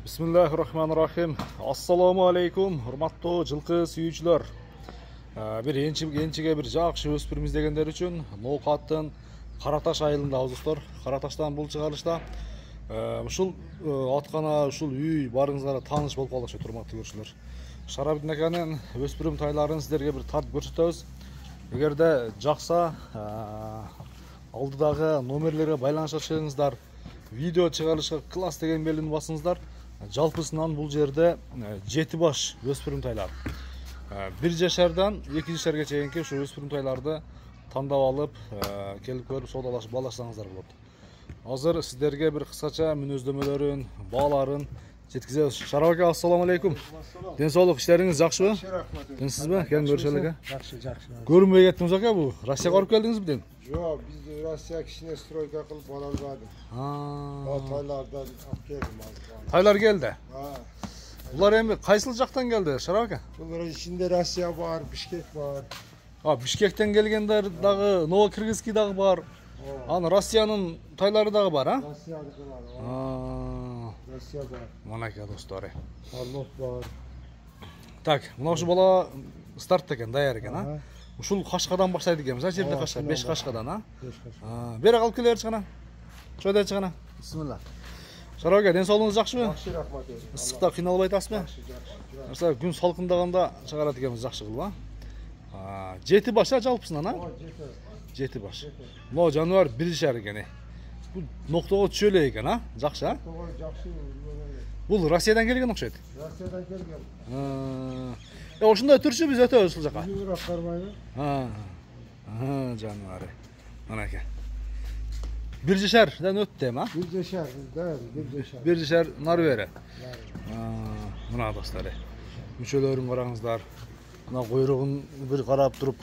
Bismillahirrahmanirrahim. Assalamu alaikum, hurmattуу жылкы сүйүүчүлөр. Бир энчиге бир жакшы өспүрүм издегендер үчүн Ноокаттын Караташ айылындабыз достор. Караташтан бул чыгарылышта ушул аткана, ушул үй барыңыздарга тааныш болуп калышы, урматтуу көрүүчүлөр. Шарабидин аканын өспүрүм тайларын сиздерге бир тартып көрсөтөбүз. Эгерде жакса, алдыдагы номерлерге байланышыңыздар, видео чыгарылышка класс деген белгини басыңыздар. Жалпысынан бул жерде 7 баш өспүрүм тайлар. 1 жашардан 2 жашарга чейинки ушу өспүрүм тайларды тандап алып, келип көрүп соодалашып баалашсаңыздар болот. Азыр сиздерге бир кыскача мүнөздөмөлөрүн, бааларын жеткизебиз. Шарап ака, ассаламу алейкум. Ден соолук, иштериңиз жакшыбы? Денсизби? Келип көрүшөлү эле. Жакшы. Көрүнбөй кеттиңиз ака, бул Россияга барып келдиңизби ден? Жок, биз Россия кичине стройка кылып бара албадык. Тайлардан алып келдим азыр. Тайлар келди. Булар эми кайсыл жактан келди, Шарап ака? Булар ичинде Россия бар, Бишкек бар. Бишкектен келгендер дагы, Новокиргизский дагы бар. Аны Россиянын тайлары дагы бар, а? Россияныкы бар. Россия бар. Мынакей достор. Орлов бар. Так, мына ушу бала старт экен, даяр экен, а? Ушул Кашкадан баштайт экенбиз, а? Жерде Кашка, 5 Кашкадан, а? 5 Кашка. Бери калып келерчи гана. Чойда чыгана. Бисмилла. Шарап ака, ден соолугуңуз жакшыбы? Жакшы, рахмат. Ысыкта кыйналбай атасызбы? Жакшы. Мисалы күн салкындаганда чыгарат экенбиз, жакшы кылып, а? 7 баш жалпысынан, а? 7 баш. Мына жаныбар 1 жашар экен. Бул ноктого түшө эле экен, а? Жакшы, а? Жакшы. Бул Россиядан келген окшойт. Россиядан келген. Ошондой түрчү биз өтөбүз ушул жака. Үйрөп кармайбы? Жаныбар. Мынакей. 1 жашардан өттү эми, а? 1 жашар, да, 1 жашар. 1 жашар нары бери. Мына достор. Мүчөлөрүн караңыздар. Мына куйругун бир карап туруп,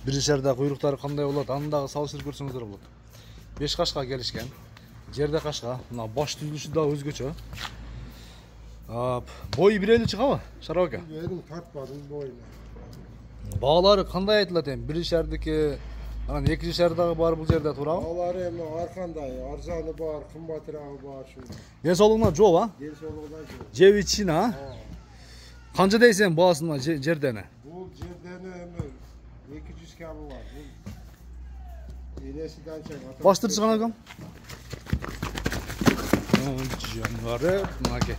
1 жашарда куйруктары кандай болот, аны дагы салыштырып көрсөңүздөр болот. 5 Кашка келишкен. Жерде Кашка. Мына баш түзүлүшү дагы өзгөчө. Бой 1.50 чыгабы, Шарап ака? Эдим тартпадым бойуна. Баалары кандай айтылат эми? 1 жашардыки, анан 2 жашардагы бар бул жерде туурабы? Баалары эми аркандай, арзаны бар, кымбатырагы бар ушул. Ден соолугуна жооп, а? Ден соолугуна жооп. Жеп ичин, а? Канча дейсен баасына жердени? Бул жердени эми 200 кабы бар. Бул энеси канча? Баштырчы гана кам? Жаныбары, мынакей.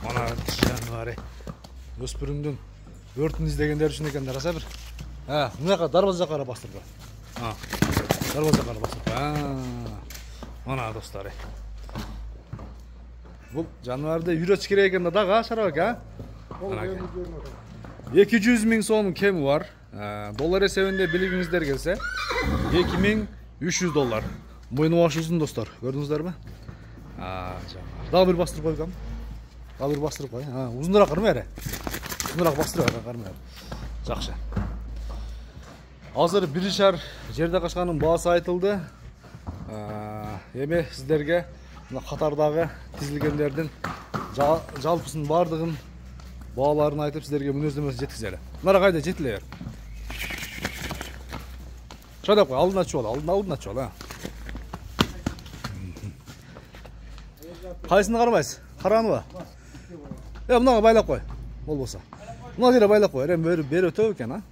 Мана жаныбары. Өспүрүмдүн өртүн издегендер үчүн экен, раса бир. Мынакка дарбаза жакка карап бастырды. Дарбаза жакка карап бастырды. Мана достор. Бул жаныбарды үйрөтүш керек экен дагы, Шарап ака. 200 миң сом кеми бар. Доллар эсебинде билигиңиздер келсе, 2300 доллар. Мойну башы узун достор, көрдүңүздөрбү? Дагы бир бастырып койгам. Дагы бир бастырып кой. Узунураак кармайбы? Узунураак бастырып кармайбы? Жакшы. Азыр 1 жашар жерде Кашканын баасы айтылды. Эми сиздерге мына катардагы тизилгендердин жалпысынын бардыгын бааларын айтып сиздерге мүнөздөмөсүн жеткизели. Мына кайда жетиле бер. Шода кой, алдын ачып ал, алдын ачып ал, Кайсыны кармайсыз? Караныбы? Мынага байлап кой. Болбосо. Мына жерге байлап кой. Эми бери өтөбү экен,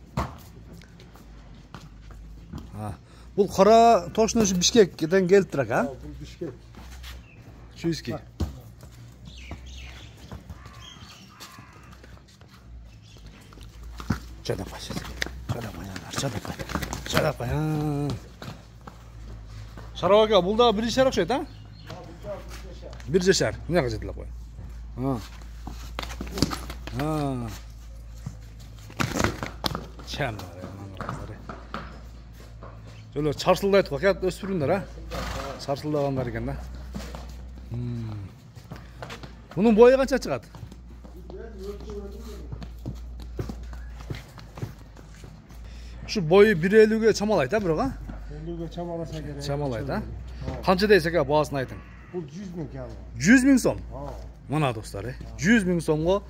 Бул кара точно ушу Бишкектен келиптир, а? Бул Бишкек. Чуйский. Чада пай. Шарап ака, бул дагы 1 жашар окшойт, а? 1 жашар. Мынага жетиле кой. Жөлө чарсылдайт кой, өспүрүмдөр, а? Чарсылдагандар экен да. Мунун бою канча чыгат? Şu boyu 1.50'ge çamalайт, бирок, а? 50'ge çamalasa керек. Çamalайт, а? Канча дейсек, баасын айтың? Бул 100 миң кабы. 100 миң сом? Мына достор, 100 миң сомго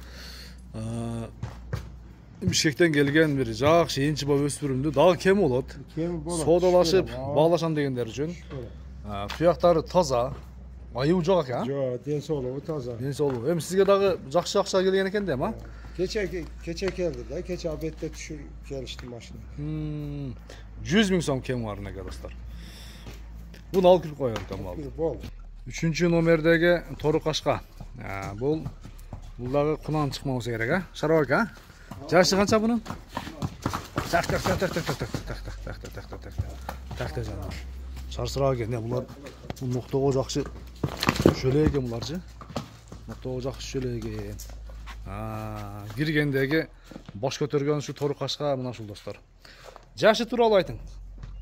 Бишкектен келген бир жакшы энчи бап өспүрүмдү дагы кем болот. Соодалашып, баалашам дегендер үчүн. Туяктары таза, Айыбы жок экен, Жоқ, денсаулығы таза. Ден соолугу. Эми сизге дагы жакшы акча келген экен да, ма? Keçe geldi de, keçe abette düşür gelişti maşına. 100 000 сом кем бар неге достор. Буну алып кирип коёр экен ал. Bol. 3-cü номердеги тору кашка. Бул дагы кунан чыкмабысы керек, а? Шарабак, а? Жашы канча бунун? Так. Жандар. Шарсырак экен, булар бул ноктого жакшы шөлө экен буларчы. Ноктого жакшы шөлө экен. Киргендеги баш көтөргөн ушу тору кашка мына ушул достор. Жашы тууралуу айтың.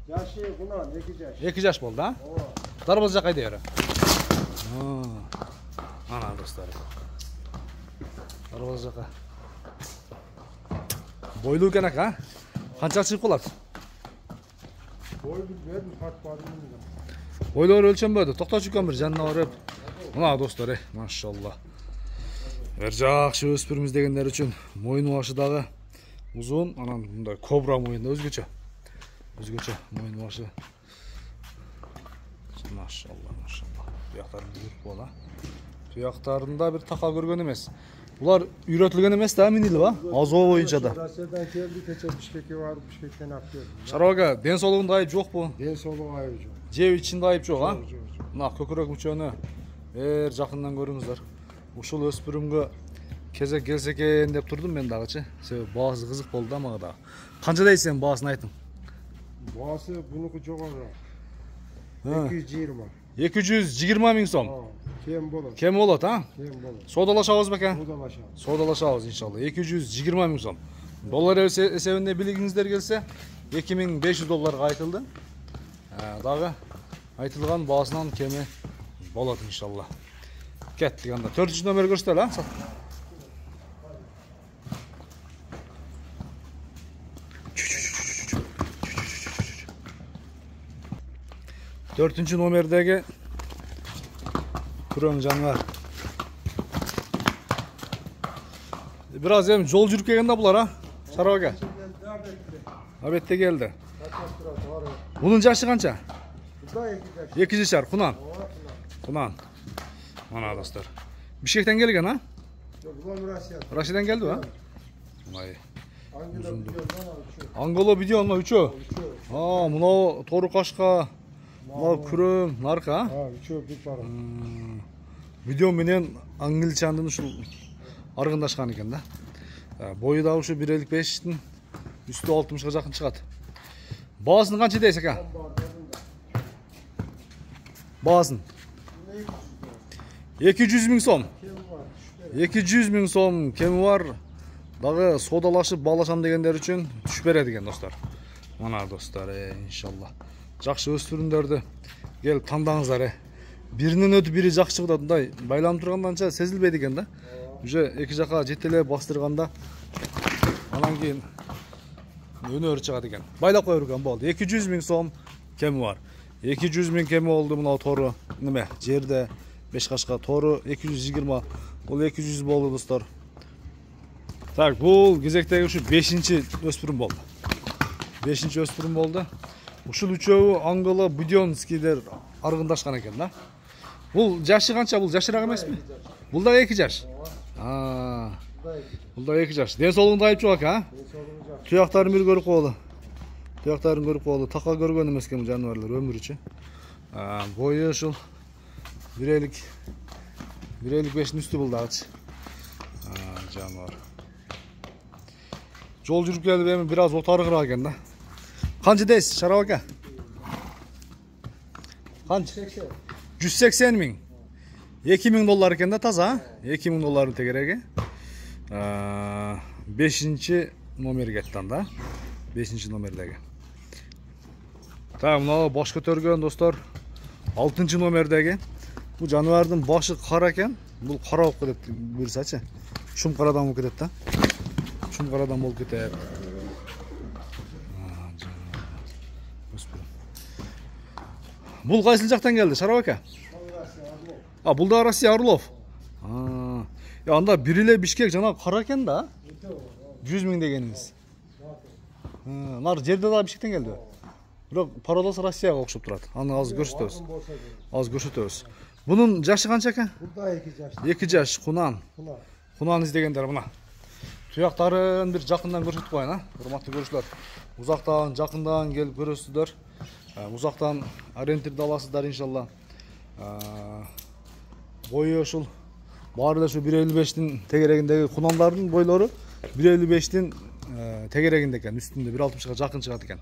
Yaşı buna 2 yaş. 2 жаш болду, а? Дарбаза кайда бери? Ана достор. Дарбаза жака. Бойлуу экен ака, а? Канча чыгып калат? Boy bilmedim, fark var mı? Бойлор өлчөнбөдү. Токточу экен бир жанына барып. Мына достор, машалла. Бир жакшы өспүрүмүз дегендер үчүн мойну башы дагы узун, анан мындай кобра мойнда өзгөчө. Өзгөчө мойну башы. Машалла. Туяктарын көрүп бола. Туяктарында бир така көргөн эмес. Булар үйрөтүлгөн эмес да, минили ба? Азоо боюнча да. Rusya'dan geldi, keçe Bişkek'e var, Bişkek'ten akıyor. Шарабага, ден соолугунда айып жокпу? Densoğluğu ayı yok. Жеп ичинде айып жок, а? Yok. Мына көкүрөк мүчөнү жакындан көрүңүздөр. Ушул өспүрүмгө кезек келсе экен деп турдум мен дагычы. Себеби баасы кызык болду да мага да. Канча дейсиң баасын айтың? Boğası bunuku çok ağır. 220. 220 000 сом. Kem bolot. Кем болот, а? Kem bolot. Соодалашабыз бекен? Budalaşa. Соодалашабыз иншалла. 220 000 сом. Доллар эсебинде билигиңиздер келсе, $2500 айтылды. Дагы айтылган баасынан кеми болот иншалла. Кеттик анда. 4-cü номер көрсөтөлү, а? 4-cü номердеги күрөң жаныбар. Biraz hem жол жүрүп келген да булар, а? Шарабага. Абетте келди. Bunun жашы канча? 2 жашар, Кунан. Кунан. Мана достор. Бишкектен келген, а? Россиядан келди, а? Май. Анголо видео мына үчөө. Мына тору кашка, мына күрөң, нарка, а? Üçü bir para. Видео менен аңгылчандын ушул аргындашкан экен да. Бою да ушу 1.55-тин үстү 60-га жакын чыгат. Баасын канча дейсиз ака? Баасын 200 000 сом. 200 000 сом кеми бар. Дагы соодалашып баалашам дегендер үчүн түшүп берет экен достор. Мана достор, иншалла. Жакшы өспүрүмдөрдү келип тандаңыздар. Биринен өтүп бири жакшы чыгып атындай байланып турганданча сезилбейт экен да. Уже эки жака жетелеп бастырганда анан кийин өнөр чыгат экен. Байлап коюр экен болду. 200 000 сом кеми бар. 200 000 кеми болду мына тору. Неме? Жерде 5 кашка тору 220. Бул 200 болду достор. Так, бул кезектеги ушу 5-чи өспүрүм болду. 5-чи өспүрүм болду. Ушул үчөө Анголо Будёнскийлер аргындашкан экен да. Бул жашы канча? Бул жашыраак эмеспи? Бул да 2 жаш. Бул да 2 жаш. Ден соолугунда айып жок, а? Туяктарын бир көрүп коелу. Туяктарын көрүп коелу. Така көргөн эмес экен жаныбарлар өмүрүчү. Бою ушул 1.55-тин үстү бул дагычы. Жаныбар. Жол жүрүп келип эми бир аз отарыгыраак экен да. Канча дейсиз, Шарап ака? Канча? 180 000. $2000 экен да таза, $2000 тегереги. 5-чи номер кеттан да. 5-чи номердеги. Так, мына баш көтөргөн достор 6-чы номердеги. Бул жаныбардын башы кара экен. Бул кара болуп кетет буюрсачы. Шум карадан болуп кетет да. Шум карадан болуп кетет. Бул кайсыл жактан келди, Шарап ака? Бул да Россия, Орлов. Анда бир эле Бишкек жана кара экен да. 100 000 дегениңиз. Нар жерде да Бишкектен келди. Бирок пародасы Россияга окшоп турат. Аны азыр көрсөтөбүз. Bunun jaşı kança eкен? Burada 2 yaş. 2 жаш, Кунан. Buna. Кунан издегендер мына. Туяктарын бир жакындан көрсөтүп коеюн, а? Урматтуу көрүүчүлөр. Узактан, жакындан келип көрөсүздөр. Узактан ориентирди аласыздар иншалла. Бою ушул баары да ушу 1.55-тин тегерегиндеги кунандардын бойлору 1.55-тин тегерегинде экен, үстүндө 1.60-га жакын чыгат экен.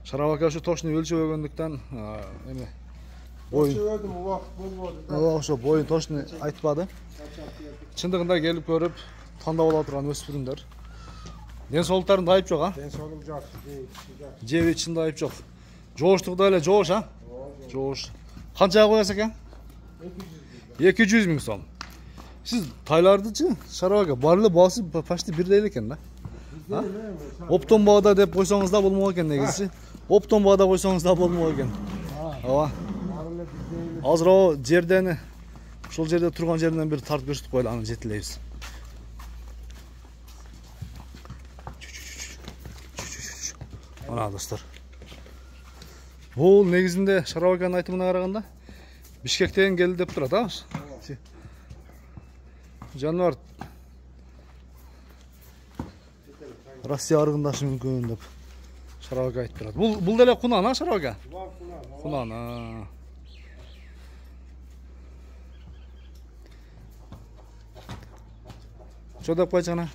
Шарап ака ушу точный өлчөбөгөндүктөн эме бой Ölçüverdim убакыт болбоду. ошо боюн точный айтпады. Чындыгында келип көрүп тандап ала турган өспүрүмдөр. Ден соолуктарында айып жок, а? Ben solum жакшы, Жеби ичинде айып жок. Жооштукта эле жоош, а? Жоош. Канчага коесуз экен? 200 миң сом. Сиз тайлардычы, Шарап ака, баары эле баасы почти бирдей эле экен да. Оптон баада деп койсоңуз да болмок экен негизи. Оптон баада койсоңуз да болмок экен. Ооба. Азыр о жерден, ушул жерде турган жеринен бир тартып көрсөтүп коелу, аны жетилейбиз. Мына достор. Бул негизинде Шарап аканын айтымына караганда Бишкектен келди деп турат, а? Жаныбар Россия аргындашы мүмкүн деп Шарап ака айтып турат. Бул деле Кунан, а, Шарап ака? Кунан. Что деп койчу ана?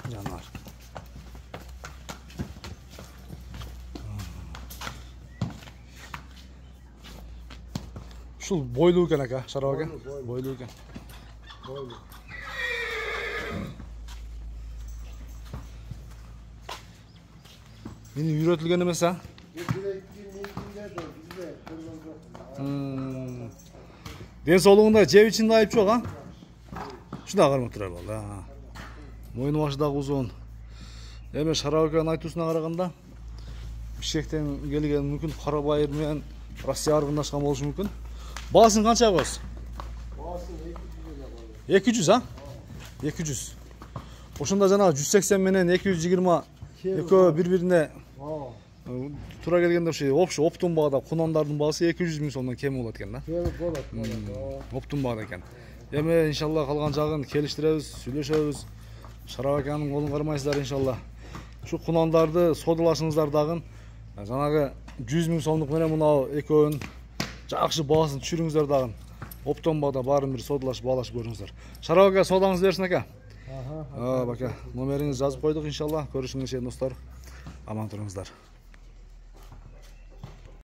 Жанар. Ушул бойлуу экен ака, Шарап ака. Бойлуу экен. Мени үйрөтүлгөн эмес, а? Ден соолугунда жеп ичинде айып жок, а? Ушундай кармап турар болду. Мойну башы дагы узун. Эми Шарап аканын айтуусуна караганда Бишкектен келген мүмкүн кара байыр менен Россия аргындашкан болушу мүмкүн. Баасын канча коесуз? Baaсын 200, а? 200. Ошондо жанагы 180 менен 220 экөө бири-бирине тура келгенде ошо оптун баада кунандардын баасы 200 миң сомдон кем болот экен да. Оптун баада экен. Эми иншалла калган жагын келиштиребиз, сүйлөшөбүз. Шарап аканын колун кармайсыздар иншалла. Ушу кунандарды содалашыңыздар дагы. Жанагы 100 миң сомдук менен мына экөөнүн жакшы баасын түшүрүңүздөр дагы. Оптон баада баарын бир содалашып баалашып көрүңүздөр. Шарап ака содаңыз берсин ака. Бака, номериңизди жазып койдук иншалла. Көрүшүнгө чейин достор. Аман туруңуздар.